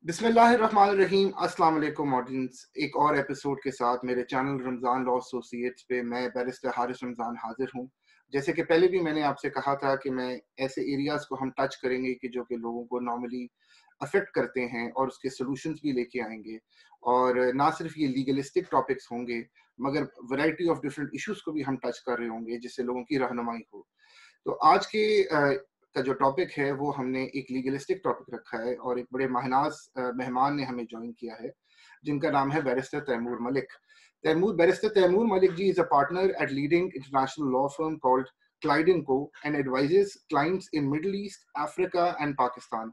बिस्मिल्लाहिर्रहमानिर्रहीम। अस्सलाम वालेकुम ऑडियंस, एक और एपिसोड के साथ मेरे चैनल रमज़ान लॉ एसोसिएट्स पे मैं बैरिस्टर हारिस रमज़ान हाजिर हूँ। जैसे कि पहले भी मैंने आपसे कहा था कि मैं ऐसे एरियाज़ को हम टच करेंगे कि जो कि लोगों को नॉर्मली अफेक्ट करते हैं और उसके सॉल्यूशंस भी लेके आएंगे। और ना सिर्फ ये लीगलिस्टिक टॉपिक्स होंगे मगर वैरायटी ऑफ डिफरेंट इश्यूज़ को भी हम टच कर रहे होंगे जिससे लोगों की रहनुमाई हो। तो आज के का जो टॉपिक है वो हमने एक लीगलिस्टिक टॉपिक रखा है और एक बड़े महनाज मेहमान ने हमें ज्वाइन किया है जिनका नाम है barrister Taimur Malik. Barrister Taimur Malik ji is a partner at leading international law firm called Clyde & Co. and advises clients in Middle East, Africa, and Pakistan.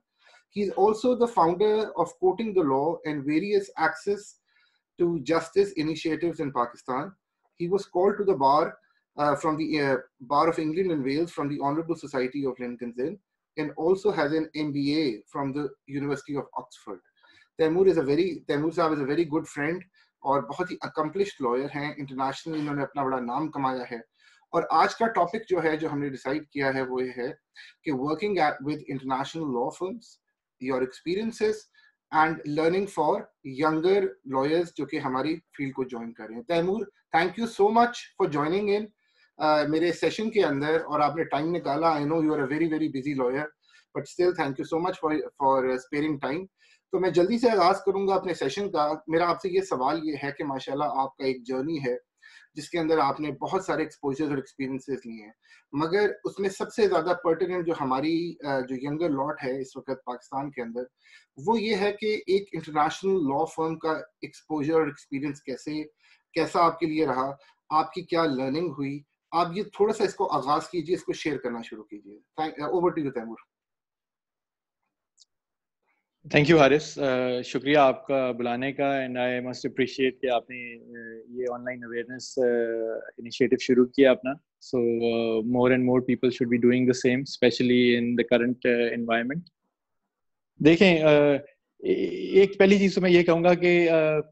He is also the founder of Quoting the Law and various access to justice initiatives in Pakistan. He was called to the bar from the Bar of England and Wales from the Honourable Society of Lincoln's Inn, and also has an MBA from the University of Oxford. Taimur साहब is a very good friend और बहुत ही accomplished lawyer हैं। Internationally इन्होंने अपना बड़ा नाम कमाया है। और आज का टॉपिक जो है जो हमने डिसाइड किया है वो ये है कि working with international law firms, your experiences and learning for younger lawyers जो कि हमारी फील्ड को ज्वाइन कर रहे हैं। Taimur, thank you so much for joining in मेरे सेशन के अंदर और आपने टाइम निकाला। I know you are a very very busy lawyer but still thank you so much for sparing time. तो मैं जल्दी से आगाज करूंगा अपने सेशन का। मेरा आपसे ये सवाल ये है कि माशाल्लाह आपका एक जर्नी है जिसके अंदर आपने बहुत सारे एक्सपोजर्स और एक्सपीरियंसेस लिए हैं, मगर उसमें सबसे ज्यादा पर्टिनेंट जो हमारी जो यंगर लॉट है इस वक्त पाकिस्तान के अंदर वो ये है कि एक इंटरनेशनल लॉ फर्म का एक्सपोजर और एक्सपीरियंस कैसा आपके लिए रहा, आपकी क्या लर्निंग हुई। आप ये थोड़ा सा इसको आगाज कीजिए, इसको शेयर करना शुरू कीजिए। Over to you Taimur. Thank you Haris, शुक्रिया आपका बुलाने का एंड आई मस्ट अप्रिशिएट कि आपने ये ऑनलाइन अवेयरनेस इनिशिएटिव शुरू किया अपना। So more and more people should be doing the same, especially in the current environment. देखें, एक पहली चीज़ तो मैं ये कहूँगा कि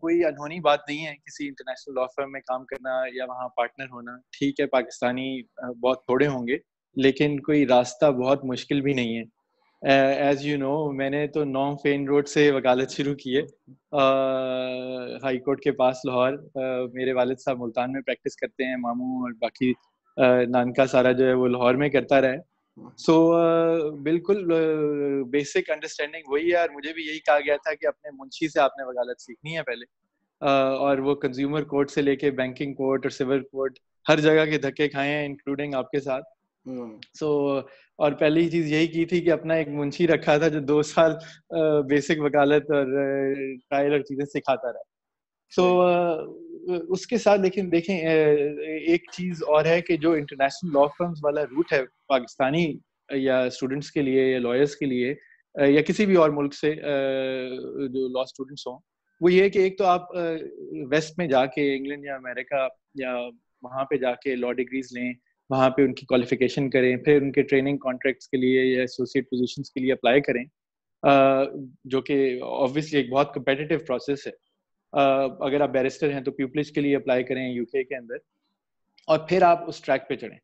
कोई अनहोनी बात नहीं है किसी इंटरनेशनल लॉ फर्म में काम करना या वहाँ पार्टनर होना। ठीक है, पाकिस्तानी बहुत थोड़े होंगे लेकिन कोई रास्ता बहुत मुश्किल भी नहीं है। एज यू नो, मैंने तो 9 फेन रोड से वकालत शुरू की है, हाई कोर्ट के पास लाहौर। मेरे वालिद साहब मुल्तान में प्रैक्टिस करते हैं, मामू और बाकी नानका सारा जो है वो लाहौर में करता रहा है। सो बिल्कुल बेसिक अंडरस्टैंडिंग वही है और मुझे भी यही कहा गया था कि अपने मुंशी से आपने वकालत सीखनी है पहले, और वो कंज्यूमर कोर्ट से लेके बैंकिंग कोर्ट और सिविल कोर्ट हर जगह के धक्के खाए हैं, इंक्लूडिंग आपके साथ। सो और पहली चीज यही की थी कि अपना एक मुंशी रखा था जो 2 साल बेसिक वकालत और ट्रायल और चीजें सिखाता रहा। सो उसके साथ लेकिन देखें, एक चीज और है कि जो इंटरनेशनल लॉ फर्म्स वाला रूट है पाकिस्तानी या स्टूडेंट्स के लिए या लॉयर्स के लिए या किसी भी और मुल्क से जो लॉ स्टूडेंट्स हों, वो ये है कि एक तो आप वेस्ट में जाके इंग्लैंड या अमेरिका या वहाँ पे जाके लॉ डिग्रीज लें, वहाँ पे उनकी क्वालिफिकेशन करें, फिर उनके ट्रेनिंग कॉन्ट्रैक्ट्स के लिए या एसोसिएट पोजीशंस के लिए अप्लाई करें, जो कि ऑब्वियसली एक बहुत कम्पिटिटिव प्रोसेस है। अगर आप बैरिस्टर हैं तो प्यूपलिज के लिए अप्लाई करें यूके के अंदर और फिर आप उस ट्रैक पे चढ़ें।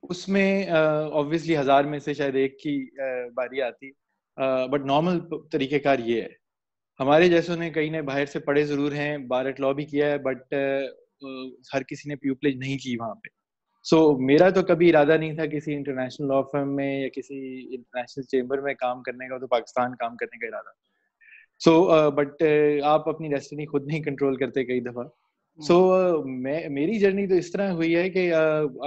उसमें ऑब्वियसली 1000 में से शायद एक की बारी आती, बट नॉर्मल तरीक़ेकार ये है। हमारे जैसों ने कई ने बाहर से पढ़े ज़रूर हैं, बार एट लॉ भी किया है, बट हर किसी ने प्यूपलिज नहीं की वहाँ पे। सो मेरा तो कभी इरादा नहीं था किसी इंटरनेशनल लॉ फर्म में या किसी इंटरनेशनल चेंबर में काम करने का, तो पाकिस्तान काम करने का इरादा। सो बट आप अपनी डेस्टिनी खुद नहीं कंट्रोल करते कई दफ़ा। सो मेरी जर्नी तो इस तरह हुई है कि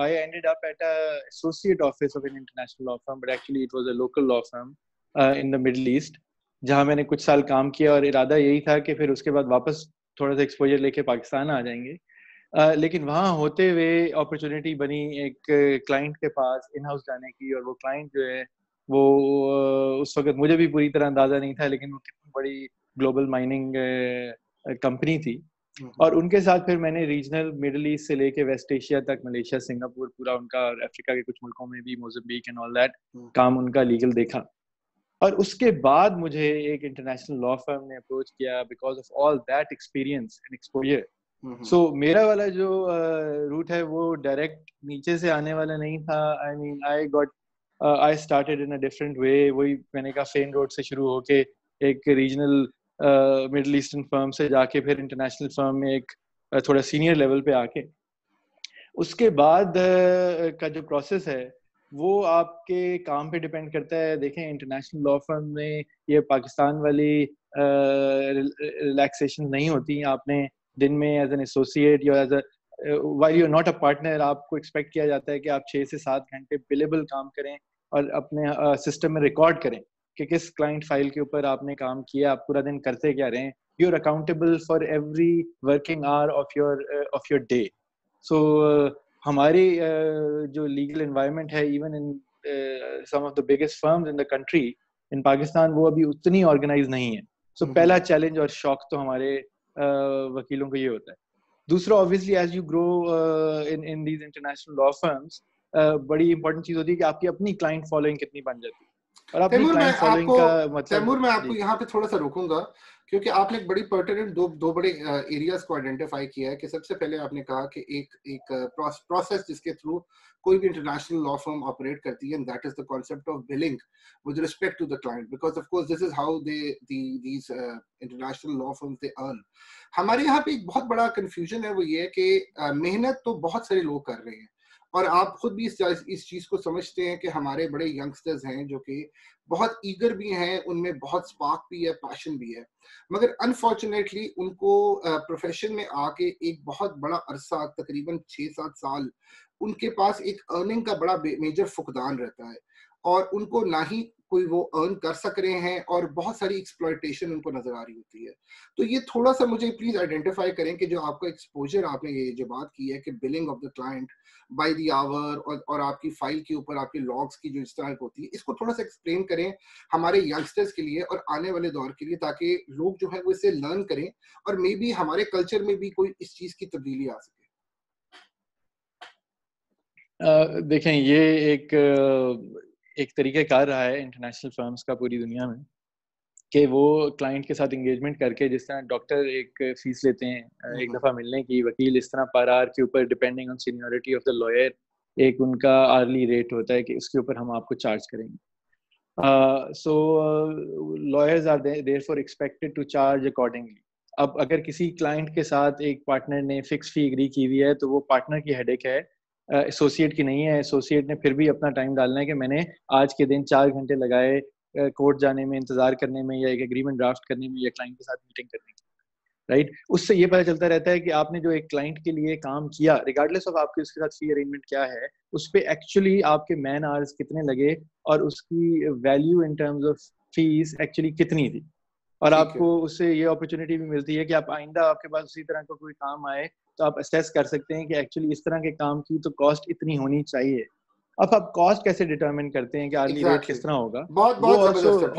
I ended up at a associate office of an international law firm, but actually it was a local law firm in the middle east, जहाँ मैंने कुछ साल काम किया और इरादा यही था कि फिर उसके बाद वापस थोड़ा सा एक्सपोजर लेके पाकिस्तान आ जाएंगे। लेकिन वहाँ होते हुए अपॉर्चुनिटी बनी एक क्लाइंट के पास इन हाउस जाने की, और वो क्लाइंट जो है वो उस वक्त मुझे भी पूरी तरह अंदाजा नहीं था, लेकिन वो कितनी बड़ी ग्लोबल माइनिंग कंपनी थी। और उनके साथ फिर मैंने रीजनल मिडिल ईस्ट से लेके वेस्ट एशिया तक, मलेशिया, सिंगापुर, पूरा उनका, अफ्रीका के कुछ मुल्कों में भी, मोज़म्बिक एंड ऑल दैट काम उनका लीगल देखा। और उसके बाद मुझे एक इंटरनेशनल लॉ फर्म ने अप्रोच किया because of all that experience and exposure. So मेरा वाला जो रूट है वो डायरेक्ट नीचे से आने वाला नहीं था। I mean I started in a different way. वही मैंने कहा, फेन रोड से शुरू होके एक रीजनल मिडल ईस्टर्न फर्म से जाके फिर इंटरनेशनल फर्म में एक थोड़ा सीनियर लेवल पे आके, उसके बाद का जो प्रोसेस है वो आपके काम पे डिपेंड करता है. देखें इंटरनेशनल लॉ फर्म में ये पाकिस्तान वाली रिलैक्सेशन नहीं होती. आपने दिन में एज एन एसोसिएट या as while you are not a partner, आपको एक्सपेक्ट किया जाता है कि आप 6 से 7 घंटे बिलेबल काम करें और अपने सिस्टम में रिकॉर्ड करें कि किस क्लाइंट फाइल के ऊपर आपने काम किया, आप पूरा दिन करते क्या रहे. You are accountable for every working hour of your day. So हमारी जो लीगल एनवायरनमेंट है even in some of the biggest firms in the country in Pakistan, वो अभी उतनी ऑर्गेनाइज नहीं है. सो पहला चैलेंज और शौक तो हमारे वकीलों को ये होता है. दूसरा obviously as you grow in these international law firms, बड़ी इंपॉर्टेंट चीज होती है कि आपकी अपनी क्लाइंट फॉलोइंग कितनी बन जाती है. और अपनी क्लाइंट फॉलोइंग का मतलब, तैमूर मैं आपको यहाँ पे थोड़ा सा रोकूंगा क्योंकि आपने एक बड़ी पर्टिनेंट दो बड़े एरियाज को आइडेंटिफाई किया है. कि सबसे पहले आपने कहा कि एक प्रोसेस जिसके थ्रू कोई भी इंटरनेशनल लॉ फर्म ऑपरेट करती है, and that is the concept of billing with respect to the client, because of course this is how these international law firms they earn. हमारे यहाँ पे एक बहुत बड़ा कंफ्यूजन है, वो ये है कि मेहनत तो बहुत सारे लोग कर रहे हैं और आप खुद भी इस चीज को समझते हैं कि हमारे बड़े यंगस्टर्स हैं जो कि बहुत ईगर भी हैं, उनमें बहुत स्पार्क भी है, पैशन भी है, मगर अनफॉर्चुनेटली उनको प्रोफेशन में आके एक बहुत बड़ा अरसा, तकरीबन 6-7 साल, उनके पास एक अर्निंग का बड़ा मेजर फुकदान रहता है और उनको ना ही कोई वो अर्न कर सक रहे हैं और बहुत सारी एक्सप्लॉयटेशन उनको नजर आ रही होती है. तो ये थोड़ा सा मुझे प्लीज आइडेंटिफाई करें कि जो आपका एक्सपोजर, आपने ये जो बात की है कि billing of the client by the hour और आपकी फाइल के ऊपर आपके लॉग्स की जो इस तरह होती है, इसको थोड़ा सा एक्सप्लेन करें हमारे यंगस्टर्स के लिए और आने वाले दौर के लिए, ताकि लोग जो है वो इससे लर्न करें और मे बी हमारे कल्चर में भी कोई इस चीज की तब्दीली आ सके. देखें ये एक तरीक़ाकार रहा है इंटरनेशनल फर्म्स का पूरी दुनिया में कि वो क्लाइंट के साथ एंगेजमेंट करके, जिस तरह डॉक्टर एक फीस लेते हैं एक दफ़ा मिलने की, वकील इस तरह पर आवर के ऊपर depending on seniority of the lawyer एक उनका आर्ली रेट होता है कि उसके ऊपर हम आपको चार्ज करेंगे. So lawyers are therefore expected to charge accordingly. अब अगर किसी क्लाइंट के साथ एक पार्टनर ने फिक्स फी एग्री की हुई है तो वो पार्टनर की हेडेक है, एसोसिएट की नहीं है. एसोसिएट ने फिर भी अपना टाइम डालना है कि मैंने आज के दिन 4 घंटे लगाए कोर्ट जाने में, इंतजार करने में, या एक एग्रीमेंट ड्राफ्ट करने में, या क्लाइंट के साथ मीटिंग करने में, राइट. उससे ये पता चलता रहता है कि आपने जो एक क्लाइंट के लिए काम किया, रिगार्डलेस ऑफ आपके उसके साथ फी अरेंजमेंट क्या है, उस पे एक्चुअली आपके मैन आवर्स कितने लगे और उसकी value in terms of fees actually कितनी थी. और आपको उससे ये अपॉर्चुनिटी भी मिलती है कि आप आइंदा आपके पास उसी तरह का कोई काम आए तो आप असेस कर सकते हैं कि एक्चुअली इस तरह के काम की तो कॉस्ट इतनी होनी चाहिए. अब आप कॉस्ट कैसे डिटरमिन करते हैं कि आर्ली रेट किस तरह होगा, वो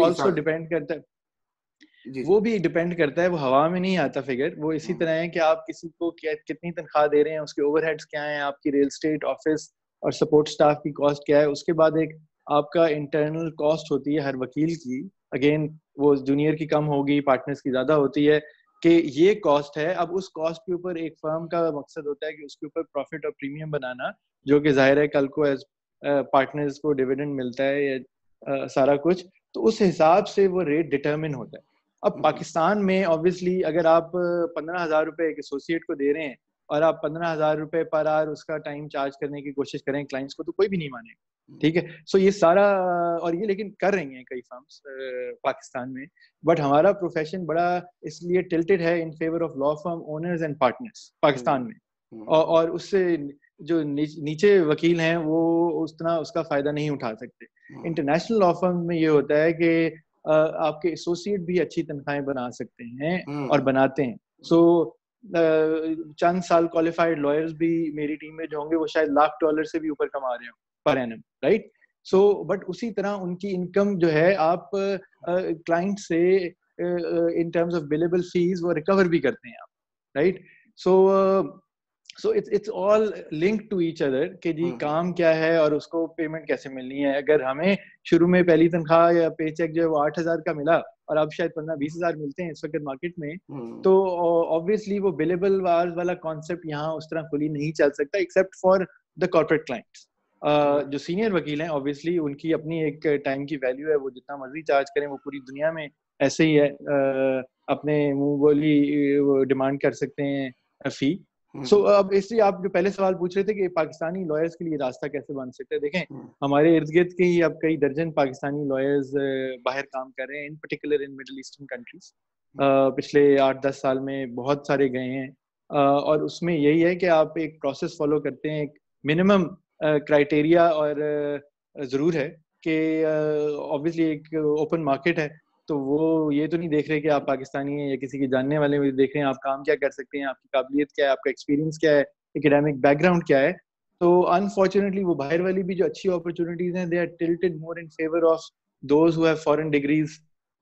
ऑल्सो डिपेंड करता है. वो भी डिपेंड करता है, वो हवा में नहीं आता फिगर. वो इसी तरह है कि आप किसी को कितनी तनख्वाह दे रहे हैं, उसके ओवरहेड्स क्या हैं, आपकी रियल एस्टेट ऑफिस और सपोर्ट स्टाफ की कॉस्ट क्या है. उसके बाद एक आपका इंटरनल कॉस्ट होती है हर वकील की. अगेन वो जूनियर की कम होगी, पार्टनर्स की ज्यादा होती है, कि ये कॉस्ट है. अब उस कॉस्ट के ऊपर एक फर्म का मकसद होता है कि उसके ऊपर प्रॉफिट और प्रीमियम बनाना, जो कि जाहिर है कल को एज पार्टनर्स को डिविडेंड मिलता है या सारा कुछ, तो उस हिसाब से वो रेट डिटरमिन होता है. अब पाकिस्तान में ऑब्वियसली अगर आप 15,000 रुपए एक एसोसिएट को दे रहे हैं और आप 15,000 रुपए पर आवर उसका टाइम चार्ज करने की कोशिश करें क्लाइंट्स को, तो कोई भी नहीं मानेगा. ठीक है. सो ये सारा, और ये लेकिन कर रही हैं कई फर्म्स पाकिस्तान में. बट हमारा प्रोफेशन बड़ा इसलिए टिल्टेड है in favour of law firm owners and partners Pakistan में, और उससे जो नीचे वकील हैं वो उतना उसका फायदा नहीं उठा सकते. इंटरनेशनल लॉ फर्म में ये होता है कि आपके एसोसिएट भी अच्छी तनख्वाहें बना सकते हैं और बनाते हैं. सो चंद साल क्वालिफाइड लॉयर्स भी मेरी टीम में जो होंगे वो शायद $1,00,000 से भी ऊपर कमा रहे हो per annum, right. So but उसी तरह उनकी इनकम जो है आप क्लाइंट से in terms of billable fees वो रिकवर भी करते हैं आप, right. So it's all linked to each other कि जी काम क्या है और उसको पेमेंट कैसे मिलनी है. अगर हमें शुरू में पहली तनख्वाह या पे चेक जो है वो 8,000 का मिला और अब शायद 15-20,000 मिलते हैं इस वक्त मार्केट में, तो ऑब्वियसली वो बिलेबल आवर्स वाला कॉन्सेप्ट यहाँ उस तरह खुली नहीं चल सकता except for the corporate clients. جو سینئر وکیل ہیں obviously ان کی اپنی ایک ٹائم کی ویلیو ہے, وہ جتنا مرضی چارج کریں وہ پوری دنیا میں ایسے ہی ہے, اپنے منہ بولی ڈیمانڈ کر سکتے ہیں فی. سو اب اس لیے آپ جو پہلے سوال پوچھ رہے تھے کہ پاکستانی لائرز کے لیے راستہ کیسے بن سکتا ہے, دیکھیں ہمارے ارد گرد کے ہی اب کئی درجن پاکستانی لائرز باہر کام کر رہے ہیں, in particular in middle eastern countries. پچھلے 8-10 سال میں بہت سارے گئے ہیں, اور اس میں یہی ہے کہ آپ ایک پروسیس فالو کرتے ہیں, ایک منیمم کرائٹیریا, اور ضرور ہے کہ obviously ایک اوپن مارکیٹ ہے, تو وہ یہ تو نہیں دیکھ رہے کہ آپ پاکستانی ہیں یا کسی کے جاننے والے میں دیکھ رہے ہیں آپ کام کیا کر سکتے ہیں, آپ کی قابلیت کیا ہے, آپ کا ایکسپیرینس کیا ہے, اکیڈیمک بیک گراؤنڈ کیا ہے. تو انفارچونیٹلی وہ باہر والی بھی جو اچھی اپرچونیٹیز ہیں, they are tilted more in favour of those who have foreign degrees,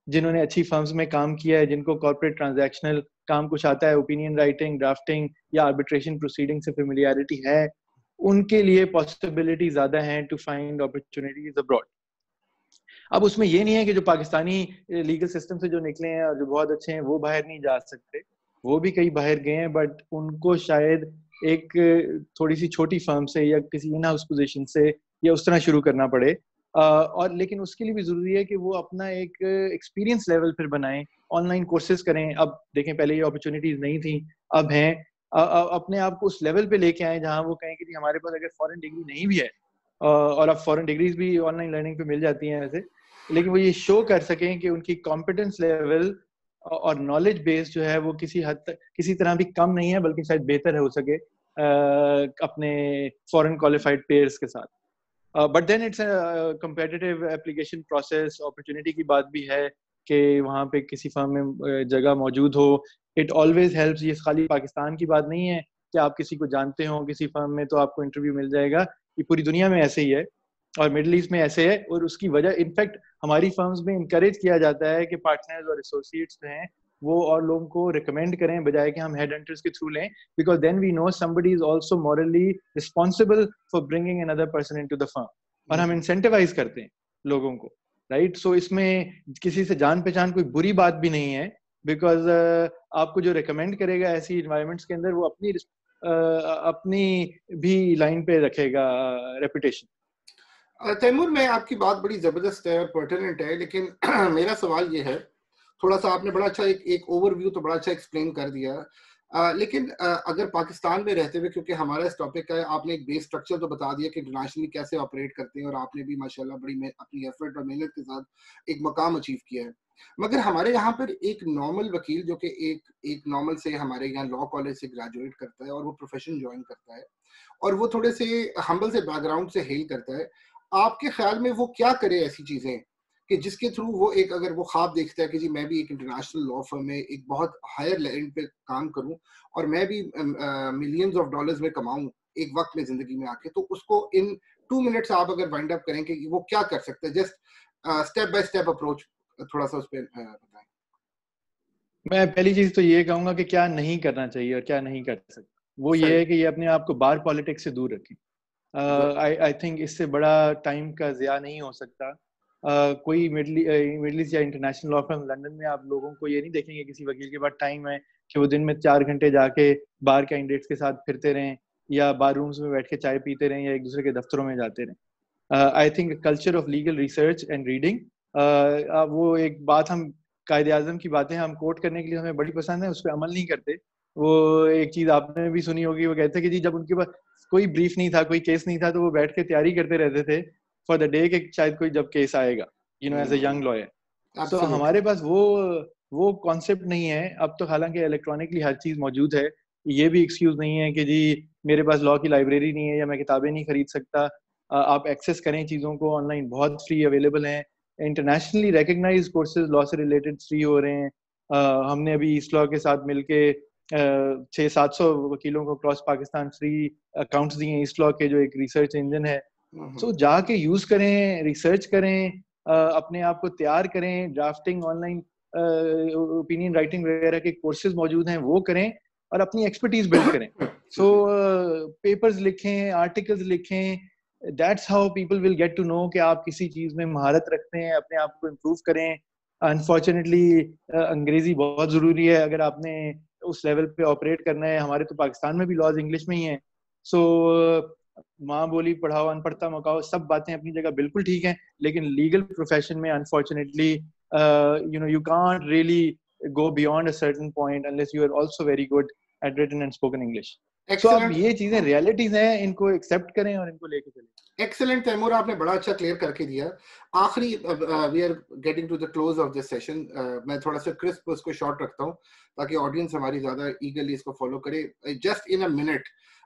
جنہوں نے اچھی فرمز میں کام کیا ہے, جن کو کارپوریٹ ٹرانزیکشنل کام کچھ آتا ہے, اوپینین رائٹنگ, ڈرافٹنگ یا آربیٹریشن پروسیڈنگ سے فیملیئرٹی ہے, ان کے لیے پاسبلٹی زیادہ ہیں ٹو فائنڈ اپرچونیٹیز ابراڈ. اب اس میں یہ نہیں ہے کہ جو پاکستانی لیگل سسٹم سے جو نکلے ہیں اور جو بہت اچھے ہیں وہ باہر نہیں جا سکتے, وہ بھی کئی باہر گئے ہیں, بٹ ان کو شاید ایک تھوڑی سی چھوٹی فرم سے یا کسی ان ہاؤس پوزیشن سے یا اس طرح شروع کرنا پڑے, اور لیکن اس کے لیے بھی ضروری ہے کہ وہ اپنا ایک ایکسپیرینس لیول پھر بنائیں, آن لائن کورسز کریں. اب دیکھیں پہلے یہ اپرچونیٹیز نہیں تھیں, اب ہیں, اپنے آپ کو اس لیول پہ لے کے آئیں جہاں وہ کہیں کہ جی ہمارے پاس اگر فورن ڈگری نہیں بھی ہے, اور اب فورن ڈگریز بھی آن لائن لرننگ پہ مل جاتی ہیں ویسے, لیکن وہ یہ شو کر سکیں کہ ان کی کمپیٹنس لیول اور نالج بیس جو ہے وہ کسی حد تک کسی طرح بھی کم نہیں ہے, بلکہ شاید بہتر ہو سکے اپنے فورن کوالیفائڈ پیئرس کے ساتھ. But then it's competitive application process, opportunity کی بات بھی ہے کہ وہاں پہ کسی فرم میں جگہ موجود ہو. اٹ آلویز ہیلپس, یہ خالی پاکستان کی بات نہیں ہے کہ آپ کسی کو جانتے ہو کسی فرم میں تو آپ کو انٹرویو مل جائے گا, یہ پوری دنیا میں ایسے ہی ہے اور مڈل ایسٹ میں ایسے ہے. اور اس کی وجہ انفیکٹ ہماری فرمز میں انکریج کیا جاتا ہے کہ پارٹنرز اور ایسوسیٹس جو ہیں وہ اور لوگوں کو ریکمینڈ کریں بجائے کہ ہم ہیڈ ہنٹرز کے تھرو لیں, because then we know somebody is also morally responsible for bringing another person into the firm, اور ہم انسینٹیوائز کرتے ہیں لوگوں کو, رائٹ. سو اس میں کسی سے جان پہچان کوئی بری بات بھی نہیں ہے, بیکاز آپ کو جو ریکمینڈ کرے گا ایسی انوائرمنٹس کے اندر وہ اپنی بھی لائن پہ رکھے گا ریپوٹیشن. تیمور, میں آپ کی بات بڑی زبردست ہے اور پرٹیننٹ ہے, لیکن میرا سوال یہ ہے, تھوڑا سا آپ نے بڑا اچھا ایک اوور ویو تو بڑا اچھا ایکسپلین کر دیا, لیکن اگر پاکستان میں رہتے ہوئے, کیونکہ ہمارا اس ٹاپک کا ہے, آپ نے ایک بیس اسٹرکچر تو بتا دیا کہ انٹرنیشنلی کیسے آپریٹ کرتے ہیں, اور آپ نے بھی ماشاءاللہ بڑی اپنی ایفرٹ اور محنت کے ساتھ ایک مقام اچیو کیا ہے. مگر ہمارے یہاں پر ایک نارمل وکیل جو کہ ایک نارمل سے ہمارے یہاں لا کالج سے گریجویٹ کرتا ہے اور وہ پروفیشن جوائن کرتا ہے اور وہ تھوڑے سے ہمبل سے بیک گراؤنڈ سے ہیل کرتا ہے, آپ کے خیال میں وہ کیا کرے ایسی چیزیں کہ جس کے تھرو وہ ایک اگر وہ خواب دیکھتا ہے کہ جی میں بھی ایک انٹرنیشنل لا فرم میں ایک بہت ہائر لیول پہ کام کروں اور میں بھی ملینز آف ڈالرز میں کماؤں ایک وقت میں زندگی میں آ کے, تو اس کو ان 2 منٹس آپ اگر وائنڈ اپ کریں کہ وہ کیا کر سکتا ہے, just step by step approach تھوڑا سا اس پہ بتائیں. میں پہلی چیز تو یہ کہوں گا کہ کیا نہیں کرنا چاہیے اور کیا نہیں کر سکتا, وہ یہ ہے کہ یہ اپنے آپ کو بار پالیٹکس سے دور رکھیں. آئی تھنک اس سے بڑا ٹائم کا ضیاع نہیں ہو سکتا. کوئی مڈل ایسٹ یا انٹرنیشنل لا فرم لندن میں آپ لوگوں کو یہ نہیں دیکھیں گے کسی وکیل کے پاس ٹائم ہے کہ وہ دن میں 4 گھنٹے جا کے بار کینڈیڈیٹس کے ساتھ پھرتے رہیں یا بار رومز میں بیٹھ کے چائے پیتے رہیں یا ایک دوسرے کے دفتروں میں جاتے رہیں. I think culture of legal research and reading, وہ ایک بات ہم قائد اعظم کی باتیں ہم کوٹ کرنے کے لیے ہمیں بڑی پسند ہے, اس پہ عمل نہیں کرتے. وہ ایک چیز آپ نے بھی سنی ہوگی, وہ کہتے ہیں کہ جی جب ان کے پاس کوئی بریف نہیں تھا, کوئی کیس نہیں تھا, تو وہ بیٹھ کے تیاری کرتے رہتے تھے فار دا ڈے کہ شاید کوئی جب کیس آئے گا, ایز اے ینگ لائر. سو ہمارے پاس وہ کانسیپٹ نہیں ہے اب تو, حالانکہ الیکٹرانکلی ہر چیز موجود ہے. یہ بھی ایکسکیوز نہیں ہے کہ جی میرے پاس لا کی لائبریری نہیں ہے یا میں کتابیں نہیں خرید سکتا. آپ ایکسیس کریں چیزوں کو, آن لائن بہت فری اویلیبل ہیں, انٹرنیشنلی ریکگنائز کورسز لا سے ریلیٹڈ فری ہو رہے ہیں. ہم نے ابھی ایسٹ لا کے ساتھ مل کے 600-700 وکیلوں کو کراس پاکستان فری اکاؤنٹس دیے ہیں ایسٹ لا کے, جو ایک ریسرچ انجن ہے. سو جا کے یوز کریں, ریسرچ کریں, اپنے آپ کو تیار کریں, drafting, on line opinion writing وغیرہ کے کورسز موجود ہیں وہ کریں اور اپنی ایکسپرٹیز بلڈ کریں. سو پیپرز لکھیں, آرٹیکلز لکھیں, that's how people will get to know کہ آپ کسی چیز میں مہارت رکھتے ہیں, اپنے آپ کو امپروو کریں. انفارچونیٹلی انگریزی بہت ضروری ہے اگر آپ نے اس لیول پہ آپریٹ کرنا ہے. ہمارے تو پاکستان میں بھی لاز انگلش میں ہی ہیں. سو माँ बोली पढ़ाओ अनपढ़ता मकाओ, सब बातें अपनी जगह बिल्कुल ठीक हैं, लेकिन लीगल प्रोफेशन में unfortunately you can't really go beyond a certain point unless you are also very good at written and spoken English. So अब ये चीजें रियलिटीज हैं, इनको एक्सेप्ट करें और इनको लेके चलें. Excellent, तैमूर, आपने बड़ा अच्छा क्लियर करके दिया. आखिरी we are getting to the close of this session. मैं थोड़ा सा क्रिस्प उसको शॉर्ट रखता हूँ ताकि ऑडियंस हमारी ज्यादा ईगरली इसको फॉलो करे. जस्ट इन अ मिनट,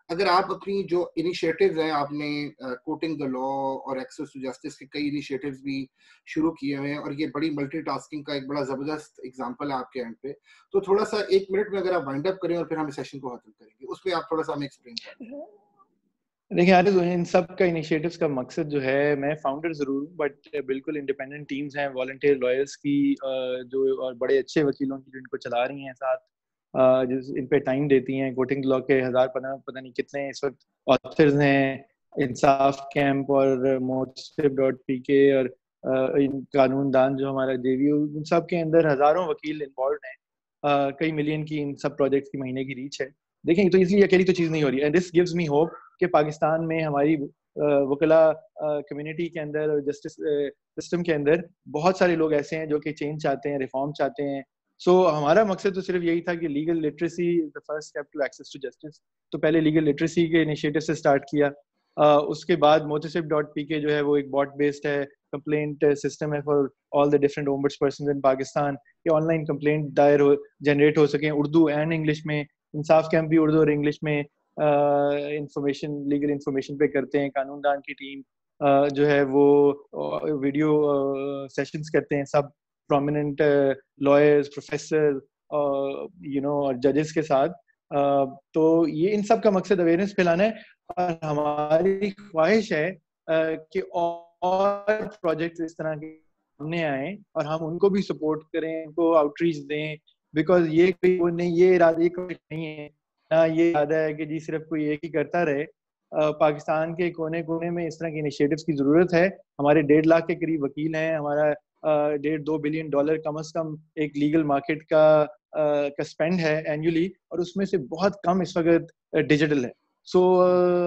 अगर आप अपनी जो इनिशिएटिव्स हैं, आपने कोटिंग द लॉ और एक्सेस टू जस्टिस के कई इनिशिएटिव्स भी शुरू किए हुए हैं और ये बड़ी मल्टीटास्किंग का एक बड़ा जबरदस्त एग्जांपल है आपके एंड पे, तो थोड़ा सा 1 मिनट में अगर आप वाइंड अप करें और फिर हम सेशन को खत्म करेंगे, उस पर आप थोड़ा सा हमें एक्सप्लेन करें. देखिए यार, इन सब का इनिशिएटिव्स का मकसद जो है, मैं फाउंडर जरूर हूँ बट बिल्कुल इंडिपेंडेंट टीम्स हैं, वॉलंटियर लॉयर्स की जो और बड़े अच्छे वकीलों की जो इनको चला रही हैं साथ, जिस इन पे टाइम देती हैं. कोटिंग लॉ के 1000 पता नहीं कितने इस वक्त ऑथर्स हैं, इंसाफ कैंप और motorship.pk और इन कानून दान जो हमारा JVU, उन सब के अंदर हजारों वकील इन्वॉल्व हैं. कई मिलियन की इन सब प्रोजेक्ट्स की महीने की रीच है. देखें, तो इसलिए अकेली तो चीज़ नहीं हो रही. And this gives me hope कि पाकिस्तान में हमारी वकला कम्युनिटी के अंदर, जस्टिस सिस्टम के अंदर बहुत सारे लोग ऐसे हैं जो कि चेंज चाहते हैं, रिफॉर्म चाहते हैं. सो हमारा मकसद तो सिर्फ यही था कि legal literacy is the first step to access to justice. तो पहले लीगल लिटरेसी के इनिशिएटिव से स्टार्ट किया. उसके बाद motorship.pk जो है वो एक बॉट बेस्ड है, कंप्लेंट सिस्टम है for all the different ombudspersons in Pakistan, कि ऑनलाइन कंप्लेंट दायर हो, जनरेट हो सकें उर्दू एंड इंग्लिश में. इंसाफ कैंप भी उर्दू और इंग्लिश में इंफॉर्मेशन, लीगल इंफॉर्मेशन पे करते हैं. कानूनदान की टीम जो है वो वीडियो सेशंस करते हैं, सब प्रोमिनेंट लॉयर्स, प्रोफेसर और जजेस के साथ. तो ये इन सब का मकसद अवेयरनेस फैलाना है. और हमारी ख्वाहिश है कि और प्रोजेक्ट्स इस तरह के सामने आए और हम उनको भी सपोर्ट करें, उनको आउटरीच दें. बिकॉज ये कोई वो नहीं, ये इरादा नहीं है ना, ये इरादा है कि जी सिर्फ कोई एक ही करता रहे. पाकिस्तान के कोने कोने में इस तरह के इनिशिएटिव्स की जरूरत है. हमारे 1.5 लाख के करीब वकील हैं. हमारा $1.5-2 बिलियन कम से कम एक लीगल मार्केट का स्पेंड है एनुअली, और उसमें से बहुत कम इस वक्त डिजिटल है. सो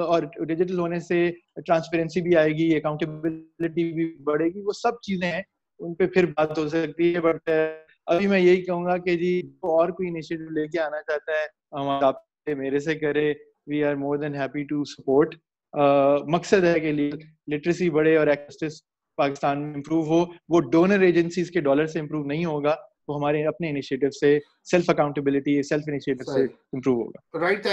और डिजिटल होने से ट्रांसपेरेंसी भी आएगी, अकाउंटेबिलिटी भी बढ़ेगी. वो सब चीजें हैं, उन पे फिर बात हो सकती है. बट अभी मैं यही कहूंगा कि जी और कोई इनिशिएटिव लेके आना चाहता है, हम आपसे मेरे से करे, we are more than happy to support. मकसद है कि लिटरेसी बढ़े और एक्सेस पाकिस्तान में इम्प्रूव हो. वो डोनर एजेंसीज के डॉलर से इम्प्रूव नहीं होगा, वो हमारे अपने इनिशिएटिव से, सेल्फ अकाउंटेबिलिटी, सेल्फ इनिशिएटिव से इम्प्रूव होगा. Right,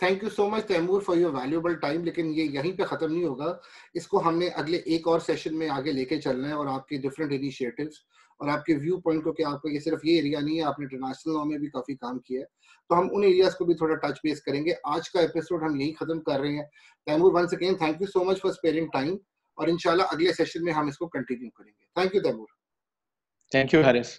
thank you so much Taimur for your valuable time. लेकिन ये यहीं पे खत्म नहीं होगा, इसको हमने अगले एक और सेशन में आगे लेके चलना है, और आपके डिफरेंट इनिशिएटिव्स और आपके व्यू पॉइंट को, कि आपका ये सिर्फ ये एरिया नहीं है, आपने इंटरनेशनल लॉ में भी काफी काम किया है, तो हम उन एरियाज को भी थोड़ा टच बेस करेंगे. आज का एपिसोड हम यही खत्म कर रहे हैं. Taimur, once again thank you so much for sparing time, और इंशाल्लाह अगले सेशन में हम इसको कंटिन्यू करेंगे. Thank you Taimur. Thank you Haris.